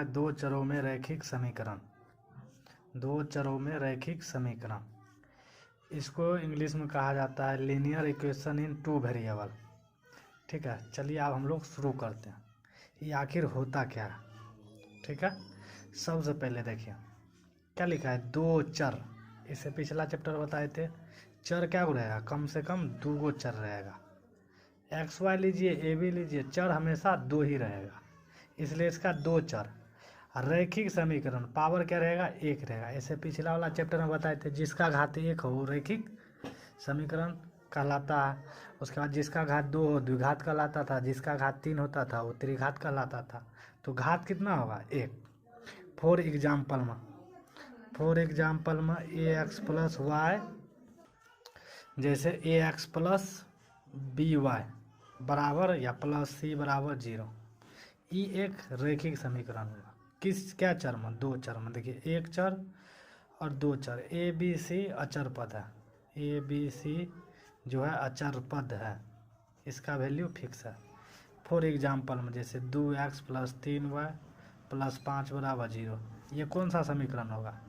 दो चरों में रैखिक समीकरण। दो चरों में रैखिक समीकरण, इसको इंग्लिश में कहा जाता है linear equation in two variable. ठीक है, चलिए अब हम लोग शुरू करते हैं, ये आखिर होता क्या है। ठीक है, सबसे पहले देखिए क्या लिखा है, दो चर। इससे पिछला चैप्टर बताए थे चर क्या रहेगा, कम से कम दो गो चर रहेगा। एक्स वाई लीजिए, ए बी लीजिए, चर हमेशा दो ही रहेगा, इसलिए इसका दो चर। रैखिक समीकरण पावर क्या रहेगा, एक रहेगा। ऐसे पिछला वाला चैप्टर में बताए थे जिसका घात एक हो वो रैखिक समीकरण कहलाता है। उसके बाद जिसका घात दो हो द्विघात कहलाता था, जिसका घात तीन होता था वो त्रिघात कहलाता था। तो घात कितना होगा, एक। फॉर एग्जाम्पल में ए एक्स प्लस वाई, जैसे ए एक्स प्लस बी वाई बराबर या प्लस सी बराबर 0, ये एक रैखिक समीकरण होगा। क्या चर में, दो चर में। देखिए एक चर और दो चर, ए बी सी अचर पद है, ए बी सी जो है अचर पद है, इसका वैल्यू फिक्स है। फॉर एग्जाम्पल में जैसे 2x प्लस 3y प्लस 5 बराबर 0, ये कौन सा समीकरण होगा,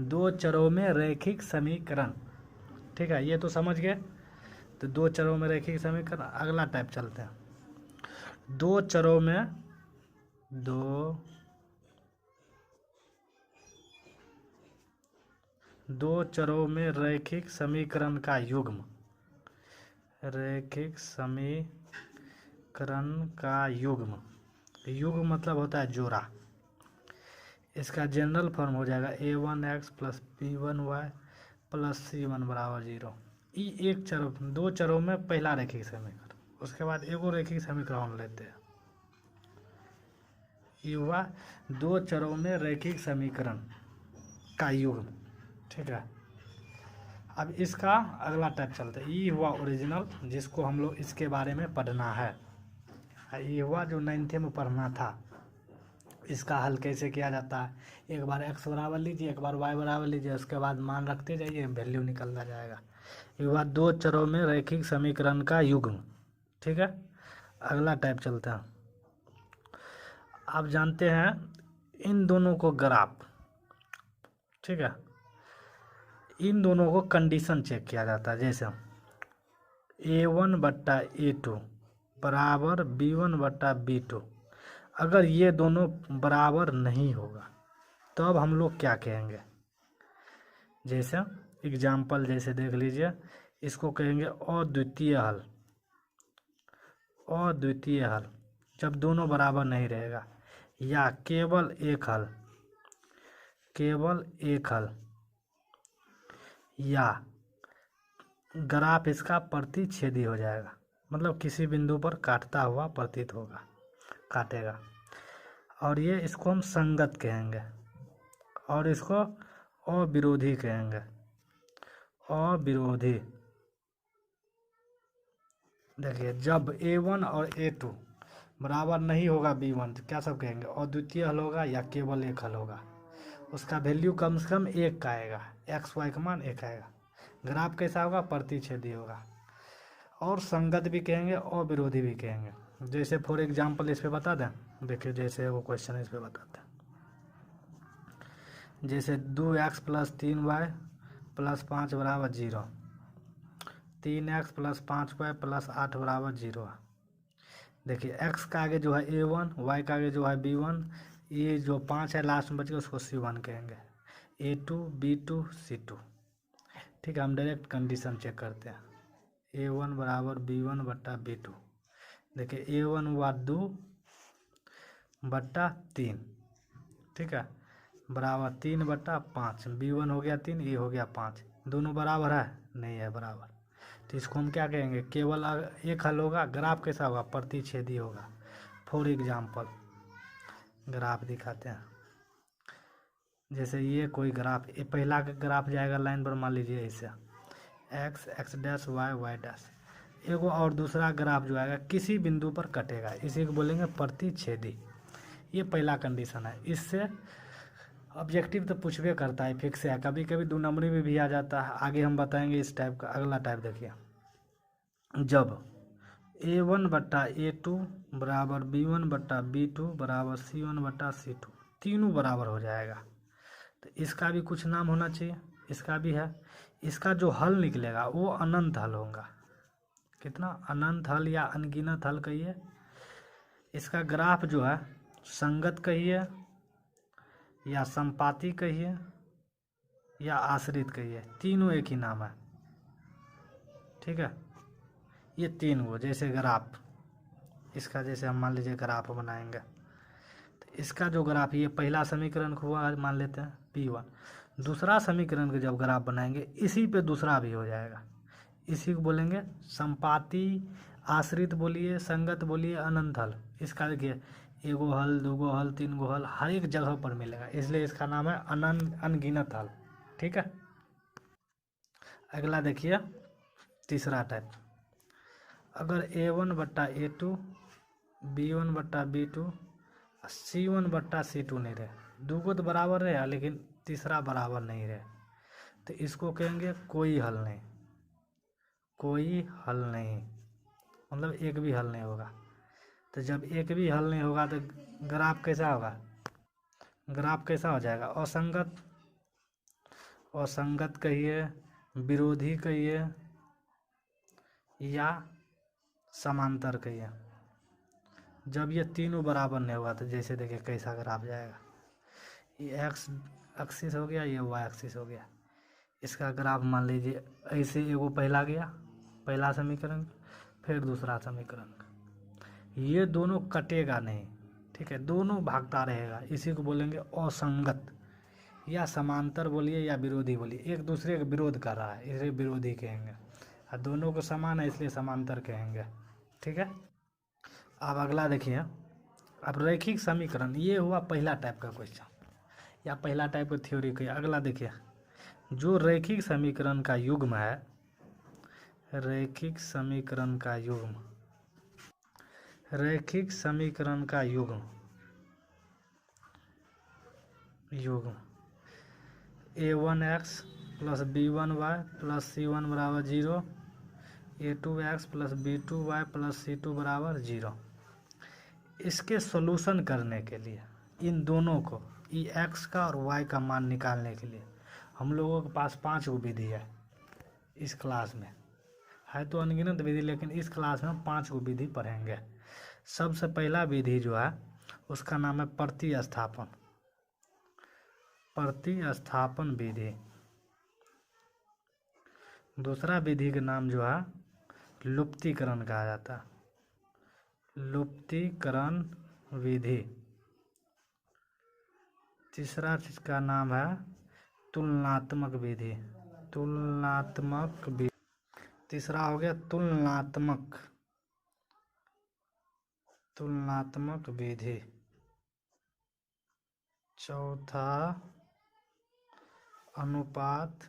दो चरों में रैखिक समीकरण। ठीक है, ये तो समझ गए। तो दो चरों में रैखिक समीकरण। अगला टाइप चलते हैं, दो चरों में रैखिक समीकरण का युग्म। रैखिक समीकरण का युग्म, युग्म मतलब होता है जोड़ा। इसका जनरल फॉर्म हो जाएगा a1x plus b1y plus c1 बराबर 0। ये एक चर, दो चरों में पहला रैखिक समीकरण। उसके बाद एगो रैखिक समीकरण लेते हैं, ये हुआ दो चरों में रैखिक समीकरण का युग्म। ठीक है, अब इसका अगला टाइप चलता है, ये हुआ ओरिजिनल, जिसको हम लोग इसके बारे में पढ़ना है। ये हुआ जो 9th में पढ़ना था, इसका हल कैसे किया जाता है। एक बार x बराबर लीजिए, एक बार y बराबर लीजिए, उसके बाद मान रखते जाइए, वैल्यू निकलता जाएगा। एक बार दो चरों में रैखिक समीकरण का युग्म। ठीक है, अगला टाइप चलता है। आप जानते हैं इन दोनों को ग्राफ, ठीक है, इन दोनों को कंडीशन चेक किया जाता है। जैसे a1/a2 बराबर b1/b2, अगर ये दोनों बराबर नहीं होगा तो अब हम लोग क्या कहेंगे। जैसे एग्जाम्पल जैसे देख लीजिए, इसको कहेंगे अद्वितीय हल। अद्वितीय हल जब दोनों बराबर नहीं रहेगा, या केवल एक हल, केवल एक हल, या ग्राफ इसका प्रतिच्छेदी हो जाएगा, मतलब किसी बिंदु पर काटता हुआ प्रतीत होगा, काटेगा। और ये इसको हम संगत कहेंगे, और इसको अविरोधी कहेंगे, अविरोधी। देखिए जब a1 और a2 बराबर नहीं होगा b1, तो क्या सब कहेंगे, अद्वितीय हल होगा या केवल एक हल होगा। उसका वैल्यू कम से कम एक का आएगा, एक्स वाई का मान एक आएगा। ग्राफ कैसा होगा, प्रतिच्छेदी होगा। और संगत भी कहेंगे और विरोधी भी कहेंगे। जैसे फॉर एग्जाम्पल इस पे बता दें, देखिए जैसे वो क्वेश्चन इस पे बताते हैं। जैसे 2x प्लस 3y प्लस 5 बराबर 0, 3x प्लस 5y प्लस 8 बराबर 0। देखिए x का आगे जो है a1, y का आगे जो है b1, ये जो 5 है लास्ट में बच गया उसको c1 कहेंगे, a2 b2 c2। ठीक है, हम डायरेक्ट कंडीशन चेक करते हैं, a1 बराबर b1/b2। देखिए a1 हुआ 2/3, ठीक है, बराबर 3/5, b1 हो गया 3, ये हो गया 5। दोनों बराबर है, नहीं है बराबर, तो इसको हम क्या कहेंगे, केवल एक हल होगा। ग्राफ कैसा होगा, प्रतिच्छेदी होगा। फॉर एग्जाम्पल ग्राफ दिखाते हैं, जैसे ये कोई ग्राफ, ये पहला ग्राफ जाएगा लाइन पर, मान लीजिए ऐसे x डैश y डैश। एगो और दूसरा ग्राफ जो आएगा किसी बिंदु पर कटेगा, इसी को बोलेंगे प्रतिच्छेदी। ये पहला कंडीशन है। इससे ऑब्जेक्टिव तो पूछबे करता है, फिक्स है, कभी कभी दो नंबरी में भी आ जाता है, आगे हम बताएंगे इस टाइप का। अगला टाइप देखिए, जब a1/a2 बराबर b1/b2 बराबर c1/c2, तीनों बराबर हो जाएगा। तो इसका भी कुछ नाम होना चाहिए, इसका भी है। इसका जो हल निकलेगा वो अनंत हल होगा। कितना? अनंत हल या अनगिनत हल कहिए। इसका ग्राफ जो है संगत कहिए या संपाती कहिए या आश्रित कहिए, तीनों एक ही नाम है। ठीक है, ये तीन वो जैसे ग्राफ, इसका जैसे हम मान लीजिए ग्राफ बनाएंगे, तो इसका जो ग्राफ, ये पहला समीकरण को हुआ मान लेते हैं P1। दूसरा समीकरण का जब ग्राफ बनाएंगे इसी पे दूसरा भी हो जाएगा। इसी को बोलेंगे संपाती, आश्रित बोलिए, संगत बोलिए, अनंत हल। इसका देखिए एगो हल, दूगो हल, तीन गो हल हर एक जगह पर मिलेगा, इसलिए इसका नाम है अनगिनत हल। ठीक है, अगला देखिए तीसरा टाइप। अगर A1/A2, B1/B2, C1/C2 नहीं रहे, दूगो तो बराबर रहे लेकिन तीसरा बराबर नहीं रहे, तो इसको कहेंगे कोई हल नहीं। कोई हल नहीं मतलब एक भी हल नहीं होगा। तो जब एक भी हल नहीं होगा तो ग्राफ कैसा होगा? ग्राफ कैसा हो जाएगा? असंगत, असंगत कहिए, विरोधी कहिए या समांतर कहिए। जब ये तीनों बराबर नहीं होगा तो जैसे देखिए कैसा ग्राफ जाएगा, ये एक्स एक्सिस हो गया, ये वाई एक्सिस हो गया। इसका ग्राफ मान लीजिए ऐसे, एगो पहला गया, पहला समीकरण, फिर दूसरा समीकरण, ये दोनों कटेगा नहीं। ठीक है, दोनों भागता रहेगा, इसी को बोलेंगे असंगत या समांतर बोलिए या विरोधी बोलिए। एक दूसरे का विरोध कर रहा है इसे विरोधी कहेंगे, और दोनों को समान है इसलिए समांतर कहेंगे। ठीक है, अब अगला देखिए। अब रैखिक समीकरण, ये हुआ पहला टाइप का क्वेश्चन या पहला टाइप का थ्योरी का। अगला देखिए, जो रैखिक समीकरण का युग्म है, रैखिक समीकरण का युग्म, रैखिक समीकरण का युग्म, युग्म A1x + B1y + C1 = 0, A2x + B2y + C2 = 0। इसके सॉल्यूशन करने के लिए इन दोनों को, x का और y का मान निकालने के लिए हम लोगों के पास 5 गो विधि है। इस क्लास में है तो अनगिनत विधि, लेकिन इस क्लास में 5 गो विधि पढ़ेंगे। सबसे पहला विधि जो है उसका नाम है प्रतिस्थापन, प्रतिस्थापन विधि। दूसरा विधि का नाम जो है लुप्तीकरण कहा जाता है, लुप्तीकरण विधि। तीसरा चीज का नाम है तुलनात्मक विधि, तुलनात्मक विधि। तीसरा हो गया तुलनात्मक, तुलनात्मक विधि। चौथा अनुपात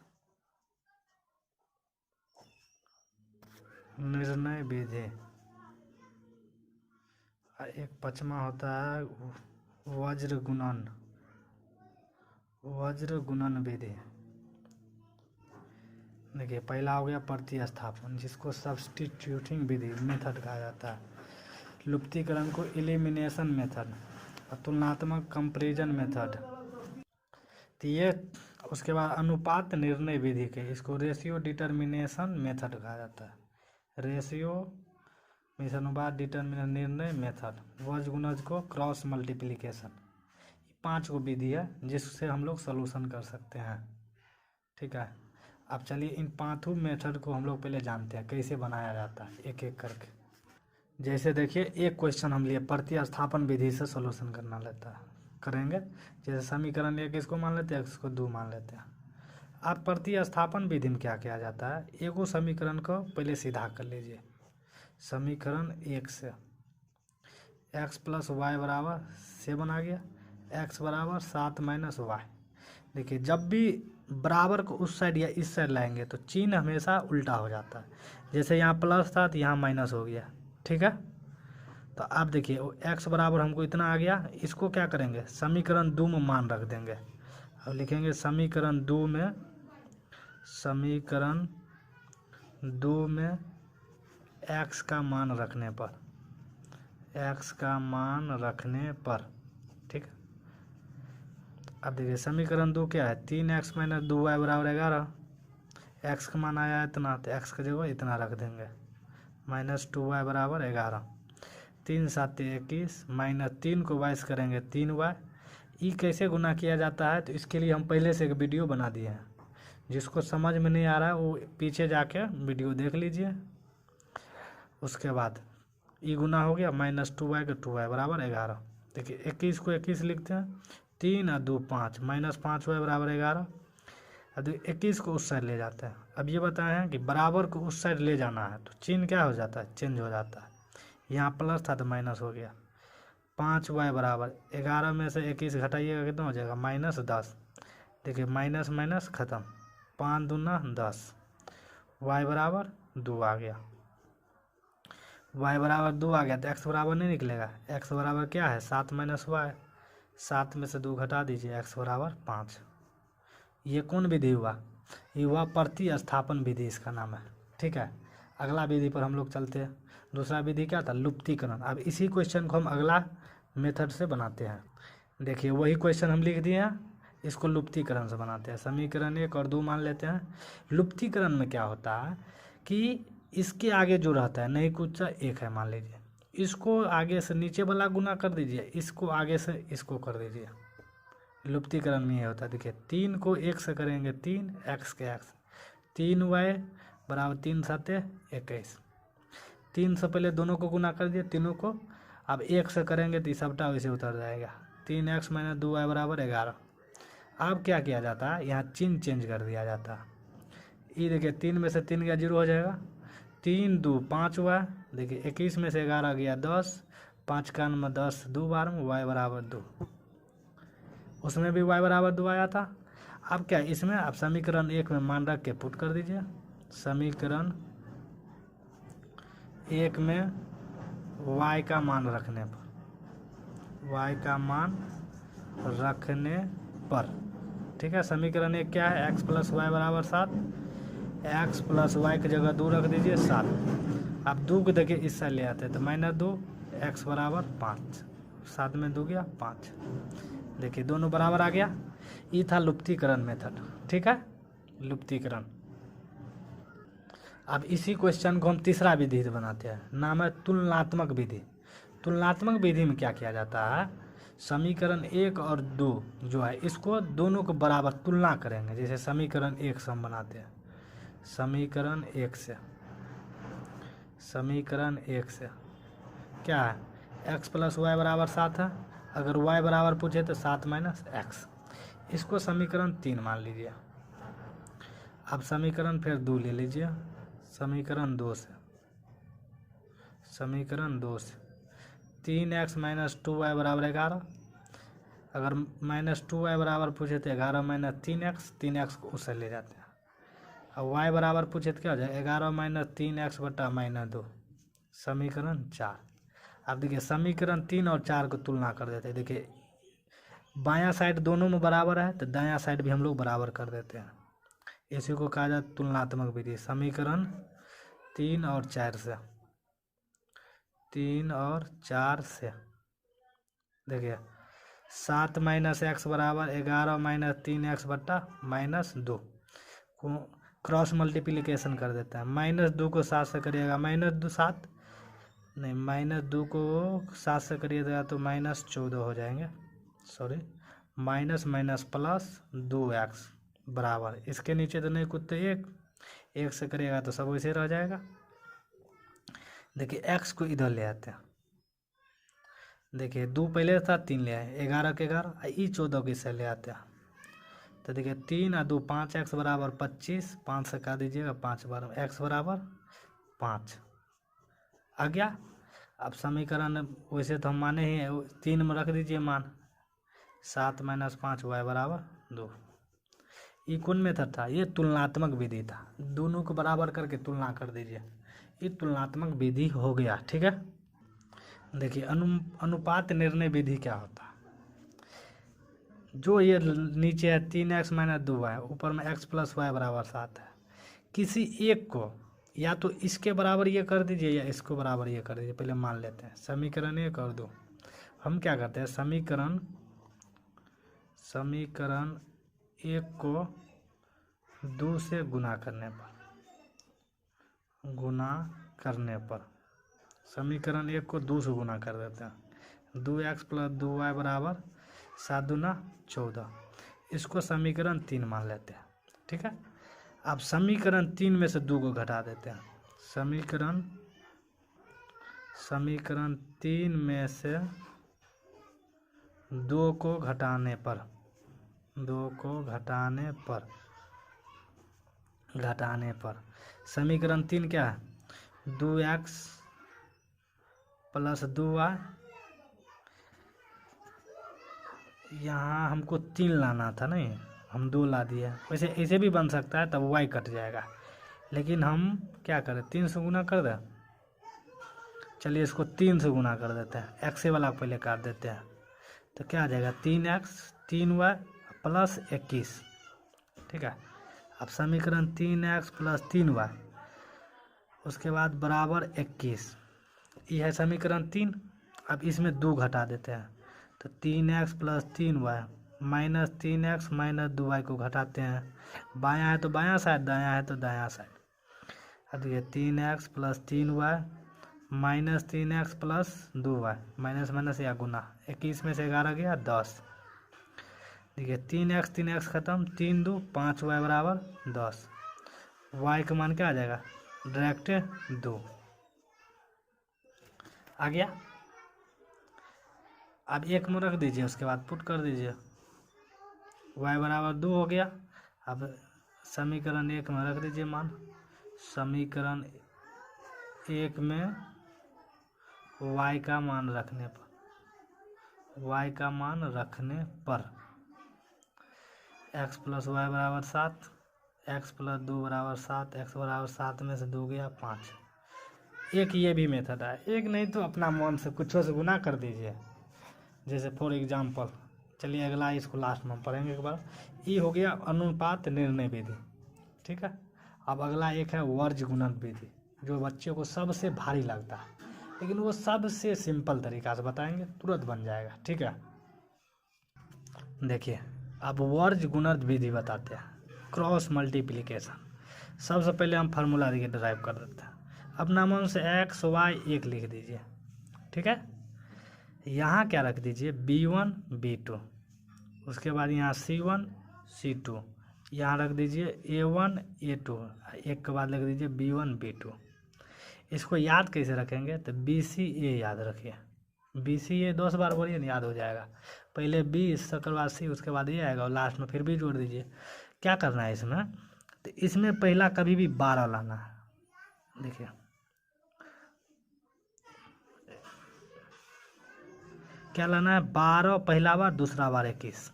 निर्णय विधि। एक पांचवा होता है वज्र गुणन, वज्र गुणन विधि। देखिए पहला हो गया प्रतिस्थापन, जिसको सब्स्टिट्यूटिंग विधि मेथड कहा जाता है। लुप्तीकरण को एलिमिनेशन मेथड, और तुलनात्मक कंपैरिजन मेथड। तो ये उसके बाद अनुपात निर्णय विधि के, इसको रेशियो डिटर्मिनेशन मेथड कहा जाता है। रेशियो अनुपात डिटर्मिनेशन निर्णय मेथड। वज्र गुणज को क्रॉस मल्टीप्लिकेशन। 5 गो विधि है जिससे हम लोग सोल्यूशन कर सकते हैं। ठीक है, अब चलिए इन 5 मेथड को हम लोग पहले जानते हैं कैसे बनाया जाता है एक एक करके। जैसे देखिए एक क्वेश्चन हम लिए प्रतिस्थापन विधि से सोल्यूशन करना लेता है, करेंगे। जैसे समीकरण 1 इसको मान लेते हैं, इसको 2 मान लेते हैं। अब प्रतिस्थापन विधि में क्या किया जाता है, एगो समीकरण को पहले सीधा कर लीजिए। समीकरण 1 से x + y = 7 आ गया, x = 7 - y। देखिए जब भी बराबर को उस साइड या इस साइड लाएंगे तो चिन्ह हमेशा उल्टा हो जाता है। जैसे यहाँ प्लस था तो यहाँ माइनस हो गया। ठीक है, तो आप देखिए x बराबर हमको इतना आ गया, इसको क्या करेंगे समीकरण 2 में मान रख देंगे। अब लिखेंगे समीकरण 2 में, समीकरण 2 में x का मान रखने पर, x का मान रखने पर, ठीक है, अब देखिए समीकरण 2 क्या है, 3x माइनस 2y बराबर 11। x का मान आया इतना, तो x का जगह इतना रख देंगे, -2y बराबर 11। 3 7 21 माइनस 3 को 22 करेंगे 3y। ई कैसे गुना किया जाता है तो इसके लिए हम पहले से एक वीडियो बना दिए हैं, जिसको समझ में नहीं आ रहा है वो पीछे जाके वीडियो देख लीजिए। उसके बाद ई गुना हो गया, -2y का 2y बराबर 11। देखिए 21 को 21 लिखते हैं, 3 और 2 5, -5y बराबर 11। अब 21 को उस साइड ले जाते हैं। अब ये बताए हैं कि बराबर को उस साइड ले जाना है तो चिन्ह क्या हो जाता है, चेंज हो जाता है। यहाँ प्लस था तो माइनस हो गया। 5y बराबर 11 में से 21 घटाइएगा कितना हो जाएगा, -10। देखिए माइनस माइनस ख़त्म, 5 दूना 10, y बराबर 2 आ गया। y बराबर 2 आ गया तो x बराबर नहीं निकलेगा। x बराबर क्या है, 7 माइनस y। 7 में से 2 घटा दीजिए, x बराबर 5। ये कौन विधि हुआ, ये हुआ प्रतिस्थापन विधि, इसका नाम है। ठीक है, अगला विधि पर हम लोग चलते हैं। दूसरा विधि क्या था, लुप्तीकरण। अब इसी क्वेश्चन को हम अगला मेथड से बनाते हैं। देखिए वही क्वेश्चन हम लिख दिए हैं, इसको लुप्तीकरण से बनाते हैं। समीकरण 1 और 2 मान लेते हैं। लुप्तीकरण में क्या होता है कि इसके आगे जो रहता है नहीं कुछ एक है मान लीजिए, इसको आगे से नीचे वाला गुना कर दीजिए, इसको आगे से इसको कर दीजिए। लुप्तीकरण में ये होता है। देखिए 3 को 1 से करेंगे 3, x के x, 3y बराबर 3 7 21। 3 से पहले दोनों को गुना कर दिए तीनों को। अब 1 से करेंगे तो सबटा वैसे उतर जाएगा, 3x माइनस 2y बराबर 11। अब क्या किया जाता है, यहाँ चिन्ह चेंज कर दिया जाता है। ये देखिए 3 में से 3 गया 0 हो जाएगा, 3 2 5y। देखिए 21 में से 11 गया 10, 5 का 10 2 बार में y बराबर 2। उसमें भी y बराबर 2 आया था। अब क्या इसमें आप समीकरण 1 में मान रख के पुट कर दीजिए। समीकरण 1 में y का मान रखने पर, y का मान रखने पर, ठीक है। समीकरण 1 क्या है, x प्लस वाई बराबर 7। x प्लस वाई की जगह 2 रख दीजिए 7। अब 2 को देखिए इस साइड ले आते हैं तो -2, x बराबर 5, 7 में 2 गया 5। देखिए दोनों बराबर आ गया। ये था लुप्तीकरण मेथड, ठीक है, लुप्तीकरण। अब इसी क्वेश्चन को हम तीसरा विधि से बनाते हैं, नाम है तुलनात्मक विधि। तुलनात्मक विधि में क्या किया जाता है, समीकरण 1 और 2 जो है इसको दोनों को बराबर तुलना करेंगे। जैसे समीकरण 1 से हम बनाते हैं, समीकरण 1 से, समीकरण 1 से क्या है, x प्लस वाई बराबर 7 है। अगर y बराबर पूछे तो 7 माइनस एक्स, इसको समीकरण 3 मान लीजिए। अब समीकरण फिर 2 ले लीजिए, समीकरण 2 से, समीकरण 2 से 3x माइनस 2y बराबर 11। अगर -2y बराबर पूछे तो 11 माइनस 3x, 3x को उससे ले जाते हैं। अब y बराबर पूछे तो क्या हो जाए, 11 माइनस 3x बटा -2, समीकरण 4। अब देखिए समीकरण 3 और 4 को तुलना कर देते हैं। देखिए बायां साइड दोनों में बराबर है तो दायां साइड भी हम लोग बराबर कर देते हैं। इसी को कहा जाता है तुलनात्मक विधि। समीकरण 3 और 4 से, 3 और 4 से देखिए 7 माइनस एक्स बराबर 11 माइनस 3x बटा -2 को क्रॉस मल्टीप्लिकेशन कर देता है। -2 को 7 से करिएगा -2 7 नहीं, -2 को 7 से करिएगा तो -14 हो जाएंगे, sorry, minus minus plus 2x बराबर, इसके नीचे तो नहीं कुछ तो 1 से करिएगा तो सब वैसे रह जाएगा। देखिए x को इधर ले आते हैं। देखिए 2 पहले था 3 ले आए, 11 के 11, ई 14 को इससे ले आते हैं। तो देखिए 3 और 2 5x बराबर 25, 5 से काट दीजिएगा 5 बार x बराबर 5 आ गया। अब समीकरण वैसे तो हम माने ही 3 में रख दीजिए मान, 7 माइनस 5 y बराबर 2। ये कौन मेथड था, ये तुलनात्मक विधि था। दोनों को बराबर करके तुलना कर दीजिए, ये तुलनात्मक विधि हो गया, ठीक है। देखिए अनुपात निर्णय विधि क्या होता है, जो ये नीचे है 3x माइनस 2y, ऊपर में x प्लस वाई बराबर 7 है। किसी एक को या तो इसके बराबर ये कर दीजिए या इसको बराबर ये कर दीजिए। पहले मान लेते हैं समीकरण 1 और 2। हम क्या करते हैं, समीकरण 1 को 2 से गुना करने पर समीकरण 1 को 2 से गुना कर देते हैं। 2x + 2y बराबर 7 दूना 14। इसको समीकरण 3 मान लेते हैं। ठीक है, अब समीकरण 3 में से 2 को घटा देते हैं। समीकरण 3 में से 2 को घटाने पर समीकरण 3 क्या है? 2x + 2y। यहाँ हमको 3 लाना था, नहीं हम 2 ला दिए। वैसे ऐसे भी बन सकता है, तब y कट जाएगा, लेकिन हम क्या करें, 3 से गुना कर दें। चलिए इसको 3 से गुना कर देते हैं। x वाला पहले काट देते हैं, तो क्या आ जाएगा? 3x 3y + 21। ठीक है, अब समीकरण 3x + 3y उसके बाद बराबर 21। ये है समीकरण 3। अब इसमें 2 घटा देते हैं, तो 3x + 3y - 3x - 2y को घटाते हैं। बायां है तो बायां साइड, दायां है तो दायां साइड। अब देखिए 3x + 3y - 3x + 2y, minus minus या गुना। 21 में से 11 गया 10। देखिए 3x खत्म, 3 2 5y बराबर 10। y का मान क्या आ जाएगा? डायरेक्ट 2 आ गया। अब 1 में रख दीजिए, उसके बाद पुट कर दीजिए। y बराबर 2 हो गया। अब समीकरण 1 में रख दीजिए मान। समीकरण 1 में y का मान रखने पर x + y बराबर 7, x + 2 बराबर 7, x बराबर 7 में से 2 गया 5। एक ये भी मेथड है। एक नहीं तो अपना मन से कुछों से गुना कर दीजिए, जैसे फॉर एग्जाम्पल। चलिए अगला इसको लास्ट में पढ़ेंगे एक बार। ये हो गया अनुपात निर्णय विधि। ठीक है, अब अगला एक है वर्ज गुणन विधि, जो बच्चे को सबसे भारी लगता है, लेकिन वो सबसे सिंपल तरीका से बताएंगे, तुरंत बन जाएगा। ठीक है, देखिए अब वर्ज गुणन विधि बताते हैं। Cross multiplication. सबसे पहले हम फार्मूला देखिए ड्राइव कर देते हैं। अपना मन से x y 1 लिख दीजिए। ठीक है, यहाँ क्या रख दीजिए? b1 b2। उसके बाद यहाँ c1 c2, यहाँ रख दीजिए a1 a2। एक के बाद लिख दीजिए b1 b2। इसको याद कैसे रखेंगे? तो BCA याद रखिए। BCA 10 बार बोलिए ना, याद हो जाएगा। पहले B, उसके बाद C, उसके बाद ये आएगा और लास्ट में फिर B जोड़ दीजिए। क्या करना है इसमें? तो इसमें पहला कभी भी 12 लाना है। देखिए क्या लाना है? 12 पहला बार, दूसरा बार 21।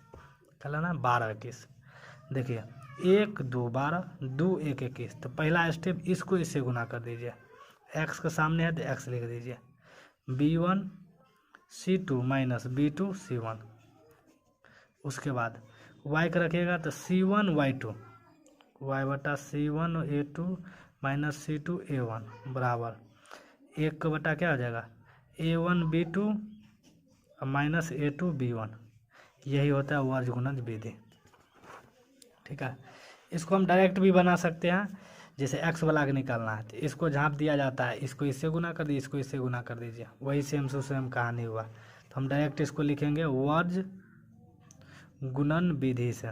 क्या लाना है? 12 21। देखिए 1 2 12, 2 1 21। तो पहला स्टेप, इसको इससे गुना कर दीजिए। x के सामने है तो x लिख दीजिए। b1 c2 - b2 c1। उसके बाद y का रखिएगा तो c1 y2, y बटा c1 a2 - c2 a1 बराबर 1 का बटा क्या हो जाएगा? a1 b2 - a2 b1। यही होता है वर्ज गुणन विधि। ठीक है, इसको हम डायरेक्ट भी बना सकते हैं। जैसे x वाला के निकालना है तो इसको झाँप दिया जाता है, इसको इससे गुना कर दीजिए, इसको इससे गुना कर दीजिए। वही सेम टू सेम कहानी हुआ। तो हम डायरेक्ट इसको लिखेंगे वर्ज गुणन विधि से।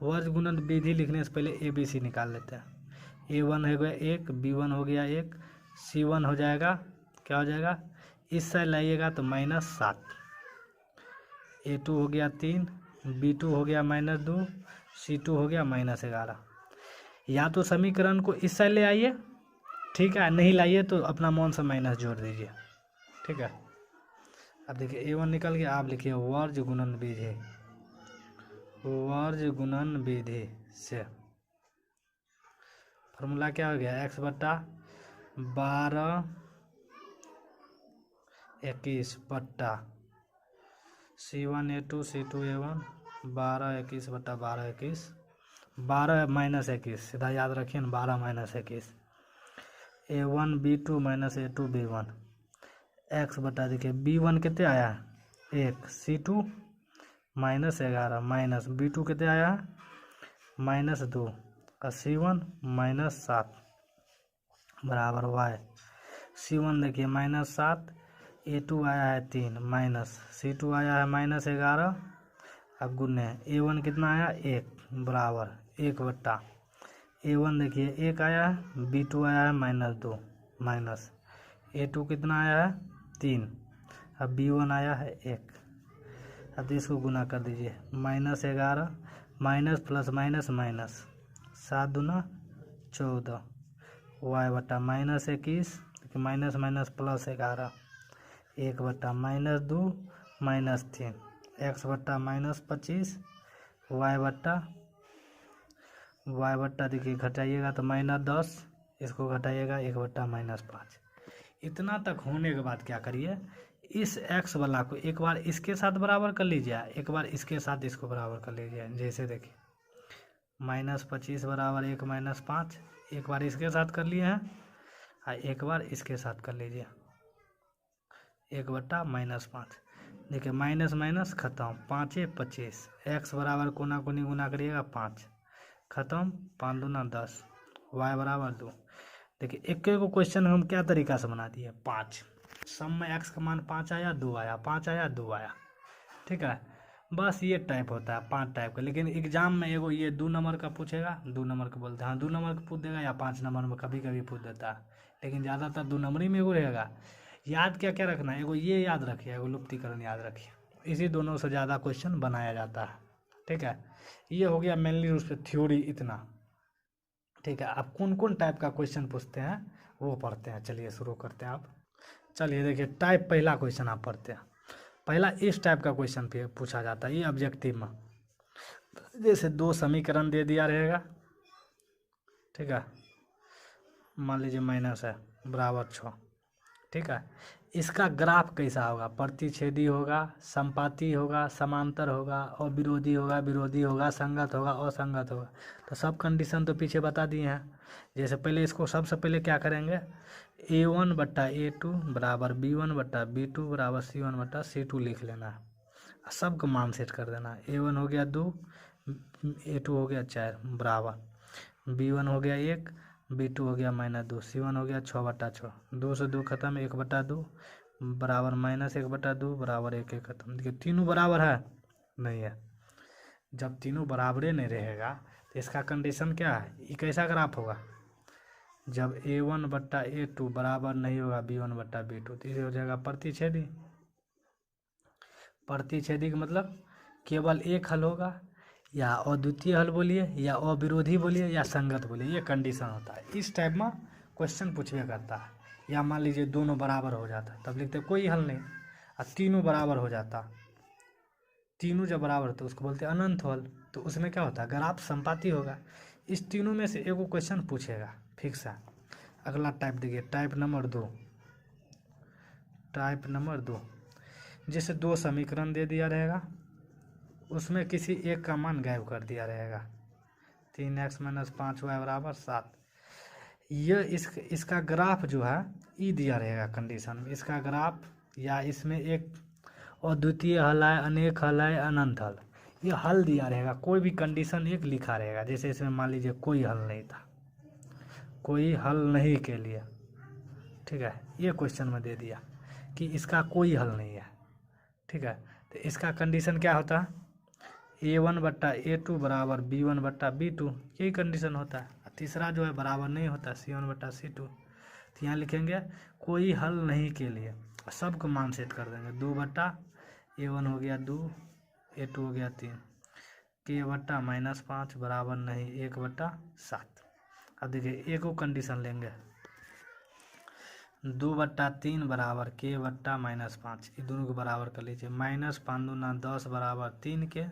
वर्ज गुणन विधि लिखने से पहले ABC निकाल लेते हैं। a1 हो गया 1, b1 हो गया 1, c1 हो जाएगा, क्या हो जाएगा? इस साइड लाइएगा तो -7, a2 हो गया 3, b2 हो गया -2, c2 हो गया -11। या तो समीकरण को इस साइड ले आइए, ठीक है, नहीं लाइए तो अपना मन से माइनस जोड़ दीजिए। ठीक है, अब देखिए a1 निकल गया। आप लिखिए वर्ज गुणन विधि। वर्ज गुणन विधि से फॉर्मूला क्या हो गया? x बटा 12 21 बटा c1 a2 c2 a1, 12 21 बटा 12 21, 12 - 21 सीधा याद रखिए ना, 12 - 21। a1 b2 - a2 b1 x बटा, देखिए b1 कितने आया? 1, c2 -11 माइनस B2 कितने आया है -2 और C1 -7 बराबर y। C1 देखिए -7, A2 आया है 3 माइनस C2 आया है -11। अब गुने A1 कितना आया 1 बराबर 1 बट्टा A1 देखिए 1 आया है, B2 आया है -2 माइनस A2 कितना आया है 3। अब B1 आया है 1। अब इसको गुना कर दीजिए -11 माइनस प्लस माइनस माइनस 7 दूना 14 y बट्टा -21 माइनस माइनस प्लस 11 1 बट्टा -2 -3 x बट्टा -25 y बट्टा देखिए घटाइएगा तो -10, इसको घटाइएगा 1 बट्टा -5। इतना तक होने के बाद क्या करिए, इस x वाला को एक बार इसके साथ बराबर कर लीजिए, एक बार इसके साथ इसको बराबर कर लीजिए। जैसे देखिए -25 बराबर 1 -5, एक बार इसके साथ कर लिए हैं और एक बार इसके साथ कर लीजिए 1 बट्टा -5। देखिए माइनस माइनस खत्म, 5 25 x बराबर कोना कोनी गुना करिएगा 5 खत्म, 5 दूना 10 y बराबर 2। देखिए एक को क्वेश्चन हम क्या तरीका से बना दिए 5, सम में x का मान 5 आया 2 आया 5 आया 2 आया, ठीक है। बस ये टाइप होता है 5 टाइप का। लेकिन एग्जाम में एगो ये 2 नंबर का पूछेगा, 2 नंबर का बोलते हैं, हाँ 2 नंबर का पूछ देगा या 5 नंबर में कभी कभी पूछ देता है, लेकिन ज़्यादातर 2 नंबर ही में एगो रहेगा। याद क्या क्या रखना है, एगो ये याद रखिए, एगो लुप्तीकरण याद रखिए, इसी दोनों से ज़्यादा क्वेश्चन बनाया जाता है, ठीक है। ये हो गया मेनली रूप से थ्योरी इतना, ठीक है। अब कौन कौन टाइप का क्वेश्चन पूछते हैं वो पढ़ते हैं, चलिए शुरू करते हैं। आप चलिए देखिए टाइप, पहला क्वेश्चन आप पढ़ते हैं। पहला इस टाइप का क्वेश्चन पूछा जाता है, ये ऑब्जेक्टिव में। जैसे 2 समीकरण दे दिया रहेगा, ठीक है, मान लीजिए माइनस है बराबर 6, ठीक है। इसका ग्राफ कैसा होगा, प्रतिच्छेदी होगा, संपाती होगा, समांतर होगा, और विरोधी होगा, विरोधी होगा, संगत होगा, असंगत होगा। तो सब कंडीशन तो पीछे बता दिए हैं। जैसे पहले इसको सबसे पहले क्या करेंगे, A1 बट्टा A2 बराबर B1 बट्टा B2 बराबर C1 बट्टा C2 लिख लेना है। सबका मान सेट कर देना है। A1 हो गया 2, A2 हो गया 4 बराबर B1 हो गया 1, B2 हो गया -2, C1 हो गया 6 बट्टा 6, 2 से 2 खत्म, 1 बट्टा 2 बराबर -1 बट्टा 2 बराबर 1 1 खत्म। देखिए तीनों बराबर है नहीं है। जब तीनों बराबरे नहीं रहेगा तो इसका कंडीशन क्या है, ये कैसा ग्राफ होगा, जब A1 बट्टा A2 बराबर नहीं होगा B1 बट्टा B2 तो इसे हो जाएगा प्रतिच्छेदी। प्रतिच्छेदी का मतलब केवल एक हल होगा, या अद्वितीय हल बोलिए, या अविरोधी बोलिए, या संगत बोलिए, ये कंडीशन होता है। इस टाइप में क्वेश्चन पूछवे करता है। या मान लीजिए दोनों बराबर हो जाता तब लिखते कोई हल नहीं, और तीनों बराबर हो जाता, तीनों जब बराबर तो उसको बोलते हैं अनंत हल। तो उसमें क्या होता है, ग्राफ संपाती होगा। इस तीनों में से एगो क्वेश्चन पूछेगा फिक्स है। अगला टाइप देखिए, टाइप नंबर 2। टाइप नंबर 2 जैसे 2 समीकरण दे दिया रहेगा, उसमें किसी एक का मान गायब कर दिया रहेगा, 3x - 5y बराबर 7। ये इसका ग्राफ जो है ई दिया रहेगा कंडीशन में, इसका ग्राफ, या इसमें एक अद्वितीय हल है, अनेक हल है, अनंत हल, ये हल दिया रहेगा। कोई भी कंडीशन एक लिखा रहेगा। जैसे इसमें मान लीजिए कोई हल नहीं था, कोई हल नहीं के लिए, ठीक है, ये क्वेश्चन में दे दिया कि इसका कोई हल नहीं है, ठीक है। तो इसका कंडीशन क्या होता है, A1 बट्टा A2 बराबर B1 बट्टा B2, यही कंडीशन होता है। तीसरा जो है बराबर नहीं होता, C1 बट्टा C2। तो यहाँ लिखेंगे कोई हल नहीं के लिए, सबको मान सेट कर देंगे। 2 बट्टा A1 हो गया 2, A2 हो गया 3, K बट्टा -5 बराबर नहीं 1 बट्टा 7। अब देखिए एक कंडीशन लेंगे, 2 बट्टा 3 बराबर K बट्टा -5, ये दोनों को बराबर कर लीजिए। -5 दूना 10 बराबर 3 के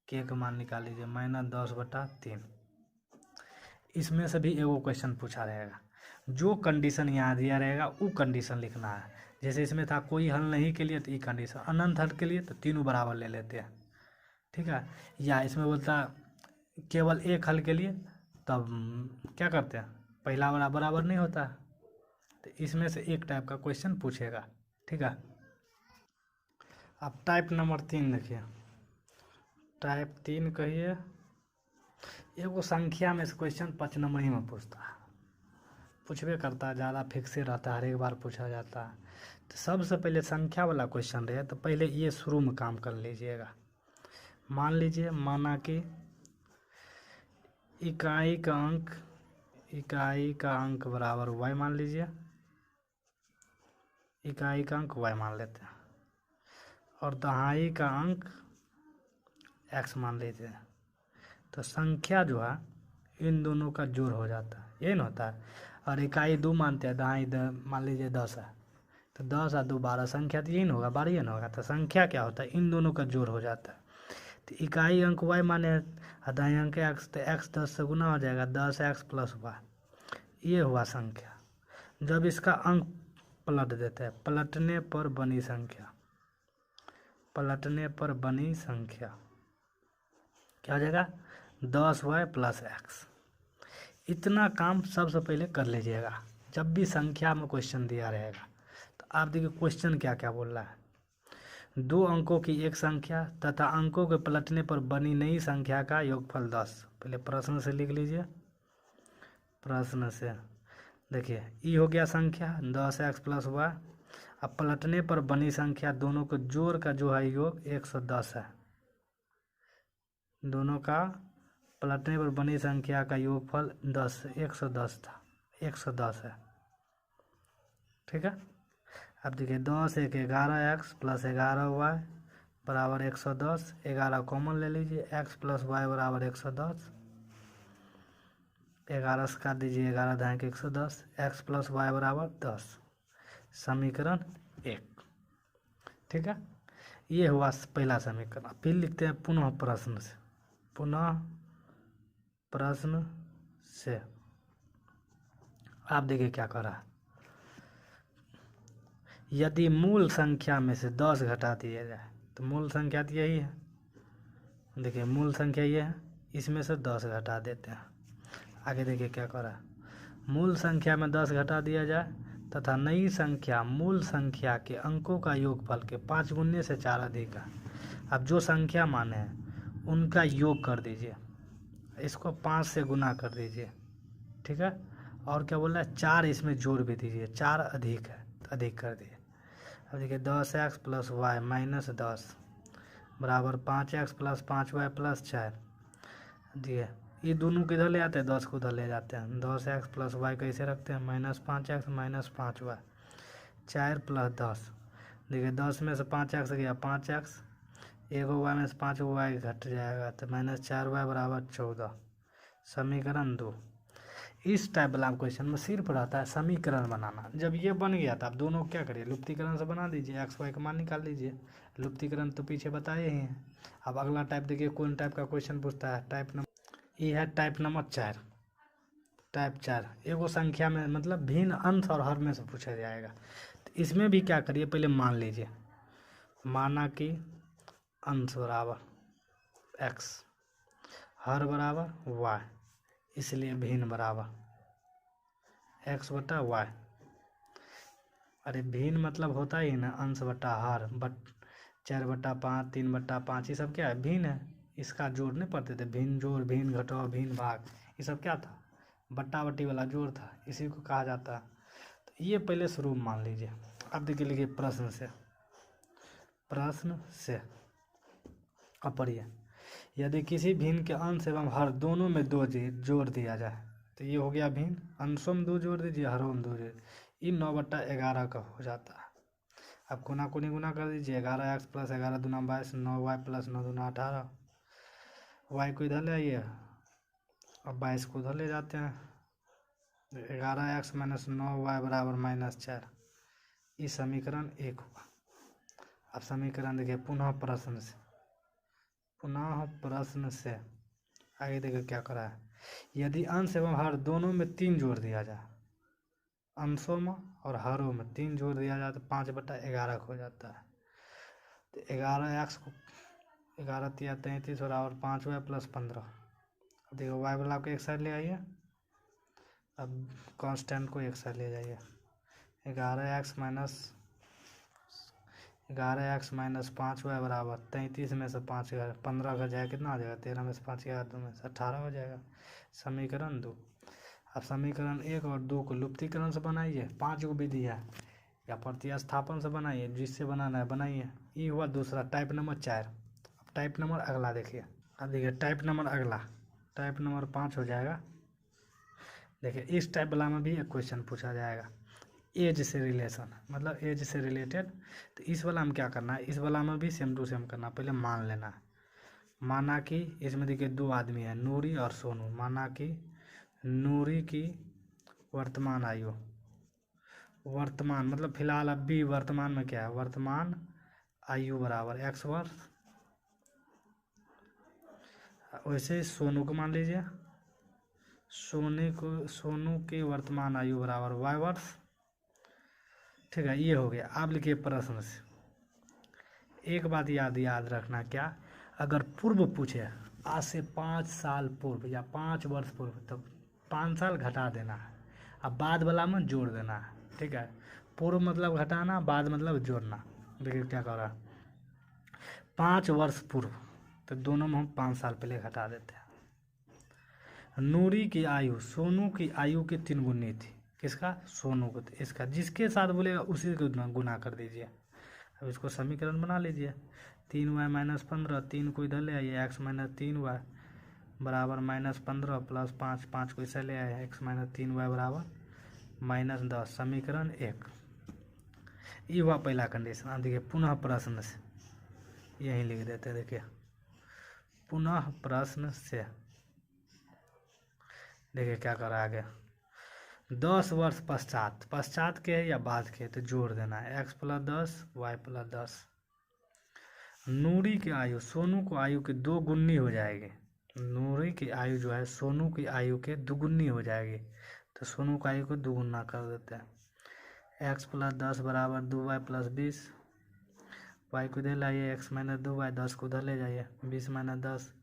का मान निकाल लीजिए, -10 बट्टा 3। इसमें से भी एगो क्वेश्चन पूछा रहेगा, जो कंडीशन यहाँ दिया रहेगा वो कंडीशन लिखना है। जैसे इसमें था कोई हल नहीं के लिए, तो ये कंडीशन, अनंत हल के लिए तो तीनों बराबर ले लेते हैं, ठीक है। या इसमें बोलता केवल एक हल के लिए, तब क्या करते हैं, पहला वाला बराबर नहीं होता। तो इसमें से एक टाइप का क्वेश्चन पूछेगा, ठीक है। अब टाइप नंबर 3 देखिए, टाइप 3 कहिए। एगो संख्या में से क्वेश्चन 5 नंबर ही में पूछता है, पूछबे करता है, ज़्यादा फिक्स रहता है, हर एक बार पूछा जाता है। तो सबसे पहले संख्या वाला क्वेश्चन रहे तो पहले ये शुरू में काम कर लीजिएगा। मान लीजिए, माना कि इकाई का अंक बराबर y मान लीजिए, इकाई का अंक y मान लेते हैं, और दहाई का अंक x मान लेते हैं। तो संख्या जो है इन दोनों का जोड़ हो जाता है, यही ना होता है। और इकाई 2 मानते हैं, दहाई मान लीजिए 10 है, तो 10 और 2 12, संख्या तो यही ना होगा, 12 ना होगा। तो संख्या क्या होता है, इन दोनों का जोड़ हो जाता है। तो इकाई अंक y माने और दहाई अंक x, तो x 10 से गुना हो जाएगा, 10x प्लस y, ये हुआ संख्या। जब इसका अंक पलट देते हैं, पलटने पर बनी संख्या, पलटने पर बनी संख्या क्या हो जाएगा, 10y प्लस x। इतना काम सबसे पहले कर लीजिएगा जब भी संख्या में क्वेश्चन दिया रहेगा। तो आप देखिए क्वेश्चन क्या क्या बोल रहा है, 2 अंकों की एक संख्या तथा अंकों के पलटने पर बनी नई संख्या का योगफल 10। पहले प्रश्न से लिख लीजिए, प्रश्न से देखिए, ई हो गया संख्या 10x प्लस y, अब पलटने पर बनी संख्या दोनों को जोड़ का जो है योग 110 है। दोनों का पलटने पर बनी संख्या का योगफल 110 था, 110 है, ठीक है। अब देखिए 10 एक 11x प्लस 11y बराबर 110, 11 कॉमन ले लीजिए, x प्लस y बराबर 110, 11 से काट दीजिए, 11 दाएँ के 110, x प्लस y बराबर 10, समीकरण 1, ठीक है। ये हुआ पहला समीकरण। फिर लिखते हैं पुनः प्रश्न से, पुनः प्रश्न से आप देखिए क्या कर रहा है, यदि मूल संख्या में से 10 घटा दिया जाए, तो मूल संख्या तो यही है, देखिए मूल संख्या ये है, इसमें से 10 घटा देते हैं। आगे देखिए क्या कर रहा है, मूल संख्या में 10 घटा दिया जाए तथा नई संख्या मूल संख्या के अंकों का योगफल के 5 गुने से 4 अधिक है। अब जो संख्या माने हैं उनका योग कर दीजिए, इसको 5 से गुना कर दीजिए, ठीक है। और क्या बोल रहा है, 4 इसमें जोड़ भी दीजिए, 4 अधिक है तो अधिक कर दिए। अब देखिए 10x प्लस वाई माइनस 10 बराबर 5x प्लस 5y प्लस 4। देखिए ये दोनों किधर ले आते हैं, 10 को उधर ले जाते हैं, 10x प्लस वाई कैसे रखते हैं, minus 5x minus 5y, 4 plus 10। देखिए 10 में से 5x गया 5x, एगो y में से 5 y घट जाएगा, तो माइनस 4y बराबर 14, समीकरण 2। इस टाइप वाला क्वेश्चन में सिर्फ रहता है समीकरण बनाना। जब ये बन गया तो आप दोनों क्या करिए, लुप्तीकरण से बना दीजिए, एक्स वाई का मान निकाल लीजिए। लुप्तीकरण तो पीछे बताए ही हैं। अब अगला टाइप देखिए कौन टाइप का क्वेश्चन पूछता है, टाइप नंबर ये है, टाइप नंबर 4। टाइप 4 एगो संख्या में मतलब भिन्न अंश और हर में से पूछा जाएगा। तो इसमें भी क्या करिए, पहले मान लीजिए, माना कि अंश बराबर एक्स, हर बराबर वाई, इसलिए भिन्न बराबर एक्स बटा वाई। अरे भिन्न मतलब होता ही ना अंश बटा हर, 4/5, 3/5, ये सब क्या है, भिन्न है। इसका जोड़ नहीं पढ़ते थे, भिन्न जोड़, भिन्न घटाव, भिन्न भाग, ये सब क्या था, बट्टा बट्टी वाला जोड़ था, इसी को कहा जाता है। तो ये पहले शुरू में मान लीजिए। अब देखिए लिखिए प्रश्न से, प्रश्न से अब पढ़िए, यदि किसी भिन्न के अंश एवं हर दोनों में 2 जोड़ दिया जाए, तो ये हो गया भिन्न, अंशों में 2 जोड़ दीजिए, हरों में 2 जोड़, ये 9/11 का हो जाता है। अब कोना कोनी गुना कर दीजिए, 11x प्लस 11 दूना 22, 9y प्लस 9 दूना 18, y को इधर ले आइए, अब 22 को उधर ले जाते हैं, 11x माइनस 9y बराबर -4, ये समीकरण 1 हुआ। अब समीकरण देखिए पुनः प्रश्न से, पुनः प्रश्न से आगे देखिए क्या करा है, यदि अंश एवं हर दोनों में 3 जोड़ दिया जाए, अंशों में और हरों में 3 जोड़ दिया जाए तो 5/11 हो जाता है। तो 11x को 11 तिया 33 बराबर 5y प्लस 15। अब देखो y वाला को एक साइड ले आइए, अब कांस्टेंट को एक साइड ले जाइए, 11x माइनस 11x-5y बराबर 33 में से 5 15 का जाएगा कितना आ जाएगा, 13 में से 5 गया 2 में से 18 हो जाएगा। समीकरण 2। अब समीकरण 1 और 2 को लुप्तीकरण से बनाइए, 5 को विधि है, या प्रतिस्थापन से बनाइए, जिससे बनाना है बनाइए। ये हुआ दूसरा, टाइप नंबर 4। अब टाइप नंबर अगला देखिए। अब देखिए टाइप नंबर अगला, टाइप नंबर 5 हो जाएगा। देखिए इस टाइप वाला में भी एक क्वेश्चन पूछा जाएगा, एज से रिलेशन, मतलब एज से रिलेटेड। तो इस वाला में क्या करना है, इस वाला में भी सेम टू सेम करना। पहले मान लेना है, माना कि इसमें देखिए 2 आदमी है, नूरी और सोनू। माना कि नूरी की वर्तमान आयु, वर्तमान मतलब फिलहाल अभी वर्तमान में क्या है, वर्तमान आयु बराबर x वर्ष। वैसे सोनू को मान लीजिए, सोनू की वर्तमान आयु बराबर y वर्ष। ठीक है, ये हो गया। अब लिखिए प्रश्न से एक बात याद रखना, क्या अगर पूर्व पूछे आज से 5 साल पूर्व या 5 वर्ष पूर्व, तो 5 साल घटा देना है, अब बाद वाला में जोड़ देना है। ठीक है, पूर्व मतलब घटाना, बाद मतलब जोड़ना। देखिए क्या कर रहा है, 5 वर्ष पूर्व, तो दोनों में हम 5 साल पहले घटा देते हैं। नूरी की आयु सोनू की आयु की 3 गुनी थी, किसका, सोनू को। तो इसका जिसके साथ बोलेगा उसी को गुना कर दीजिए। अब इसको समीकरण बना लीजिए, 3y-15, 3 को इधर ले आइए, x-3y बराबर -15 प्लस 5, 5 को इसे ले आए, x-3y बराबर -10। समीकरण 1। ये हुआ पहला कंडीशन। अब देखिए पुनः प्रश्न से, यहीं लिख देते हैं। देखिए पुनः प्रश्न से देखिए क्या करा आगे, 10 वर्ष पश्चात, पश्चात के है या बाद के, तो जोड़ देना है, x + 10 y + 10। नूरी की आयु सोनू को आयु की 2 गुनी हो जाएगी। नूरी की आयु जो है सोनू की आयु के 2 गुनी हो जाएगी, तो सोनू की आयु को 2 गुना कर देते हैं। x + 10 बराबर 2y + 20, y को इधर लाइए, x - 2y, 10 को उधर ले जाइए, 20 - 10,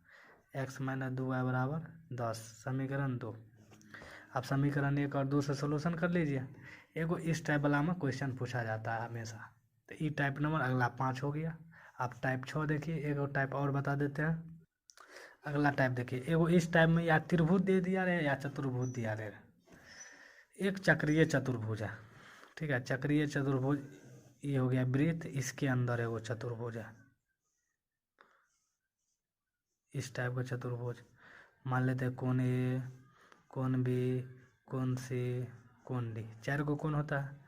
x - 2y बराबर 10। समीकरण 2। अब समीकरण 1 और 2 से सोल्यूशन कर लीजिए। एगो इस टाइप वाला में क्वेश्चन पूछा जाता है हमेशा, तो ई टाइप नंबर अगला 5 हो गया। अब टाइप 6 देखिए, एगो टाइप और बता देते हैं। अगला टाइप देखिए, एगो इस टाइप में या त्रिभुज दे दिया रहे या चतुर्भुज दिया रहे। एक चक्रीय चतुर्भुज है, ठीक है, चक्रीय चतुर्भुज ये हो गया वृत्त, इसके अंदर एगो चतुर्भुज है, इस टाइप का चतुर्भुज। मान लेते हैं कोण ए, कोण बी, कोण सी, कोण डी, 4 को कोण होता है।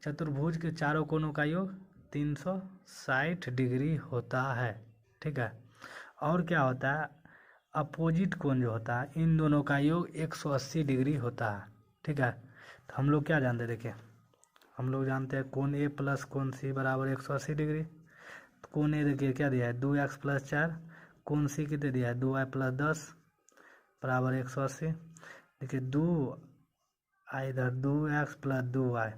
चतुर्भुज के चारों कोणों का योग 360 डिग्री होता है। ठीक है, और क्या होता है, अपोजिट कोण जो होता है इन दोनों का योग 180 डिग्री होता है। ठीक है, तो हम लोग क्या जानते हैं, देखिए हम लोग जानते हैं कोण ए प्लस कोण सी बराबर 180 डिग्री। तो कोण ए देखिए क्या दिया है, 2x + 4, कोण सी कितने दिया है, 2y + 10 बराबर 180। देखिए 2 इधर 2x + 2y,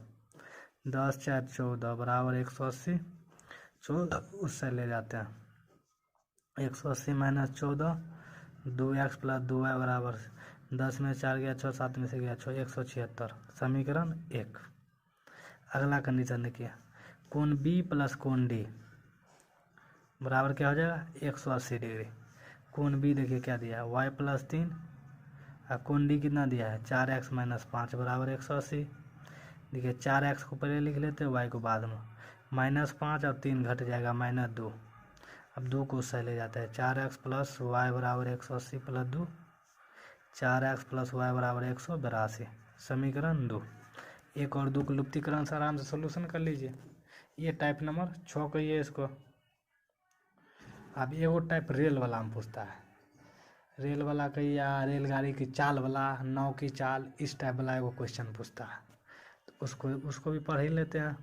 10 × 4 = 14 बराबर 180। 14 उससे ले जाते हैं, 180 - 14, 2x + 2y बराबर 10 में 4 गया 6, 7 में से गया 6, 176। समीकरण 1। अगला कंडीशन देखिए, कोण बी प्लस कोण डी बराबर क्या हो जाएगा, 180 डिग्री। कोण बी देखिए क्या दिया है, y + 3, और कोण डी कितना दिया है, 4x - 5 बराबर 180। देखिए 4x को पहले लिख लेते हैं, y को बाद में, -5 और 3 घट जाएगा -2। अब 2 को उससे ले जाता है, 4x + y बराबर 180 + 2, 4x + y बराबर 182। समीकरण 2। 1 और 2 को लुप्तीकरण से आराम से सोल्यूशन कर लीजिए। ये टाइप नंबर 6 कहिए इसको। अब एगो टाइप रेल वाला में पूछता है, रेल वाला कहिए या रेलगाड़ी की चाल वाला, नाव की चाल, इस टाइप वाला एगो क्वेश्चन पूछता है, तो उसको भी पढ़ ही लेते हैं।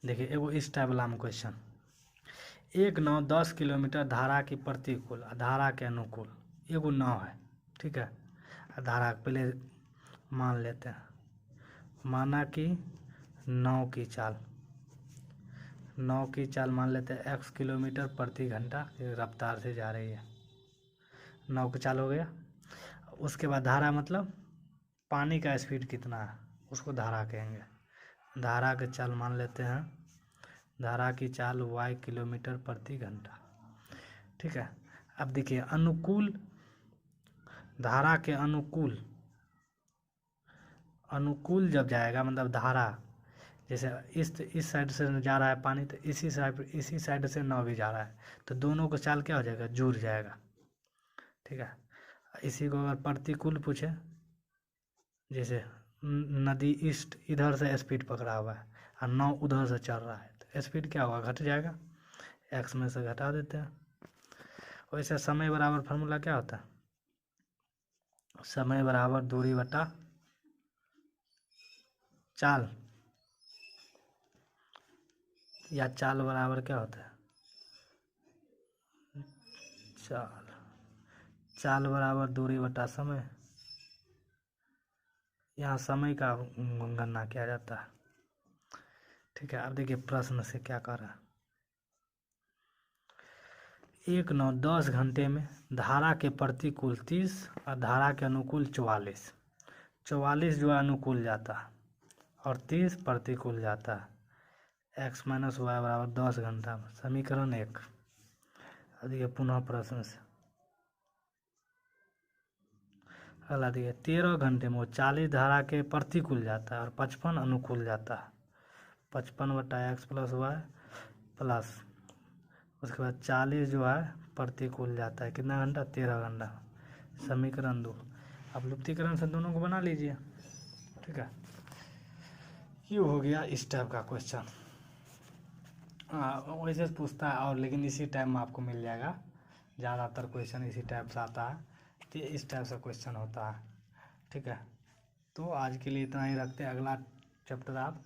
देखिए एगो इस टाइप वाला में क्वेश्चन, एक नाव 10 किलोमीटर धारा की प्रतिकूल धारा के अनुकूल, एगो नाव है, ठीक है, धारा पहले मान लेते हैं। माना कि नाव की चाल मान लेते हैं x किलोमीटर प्रति घंटा रफ्तार से जा रही है, नाव की चाल हो गया। उसके बाद धारा मतलब पानी का स्पीड कितना है, उसको धारा कहेंगे। धारा की चाल मान लेते हैं धारा की चाल y किलोमीटर प्रति घंटा। ठीक है, अब देखिए अनुकूल धारा के अनुकूल जब जाएगा, मतलब धारा जैसे इस साइड से जा रहा है पानी, तो इसी साइड से नाव भी जा रहा है, तो दोनों को चाल क्या हो जाएगा, जुड़ जाएगा। ठीक है, इसी को अगर प्रतिकूल पूछे, जैसे नदी ईस्ट इधर से स्पीड पकड़ा हुआ है और नाव उधर से चल रहा है, तो स्पीड क्या होगा, घट जाएगा, एक्स में से घटा देते हैं। वैसे समय बराबर फार्मूला क्या होता है, समय बराबर दूरी बटा चाल, या चाल बराबर क्या होता है, चाल बराबर दूरी बटा समय। यहाँ समय का गणना किया जाता है। ठीक है, अब देखिए प्रश्न से क्या कर रहा है, 1 9 10 घंटे में धारा के प्रतिकूल 30 और धारा के अनुकूल 44 जो है अनुकूल जाता है और 30 प्रतिकूल जाता है। x माइनस वाई बराबर 10 घंटा में, समीकरण 1। अब देखिए पुनः प्रश्न से अगला देखिए 13 घंटे में वो 40 धारा के प्रतिकूल जाता है और 55 अनुकूल जाता है। 55/x प्लस वाई प्लस उसके बाद 40 जो है प्रतिकूल जाता है, कितना घंटा, 13 घंटा। समीकरण 2। अब लुप्तीकरण से दोनों को बना लीजिए। ठीक है, ये हो गया इस टाइप का क्वेश्चन। वैसे पूछता है और, लेकिन इसी टाइप में आपको मिल जाएगा, ज़्यादातर क्वेश्चन इसी टाइप से आता है, तो इस टाइप से क्वेश्चन होता है। ठीक है, तो आज के लिए इतना ही रखते हैं, अगला चैप्टर आप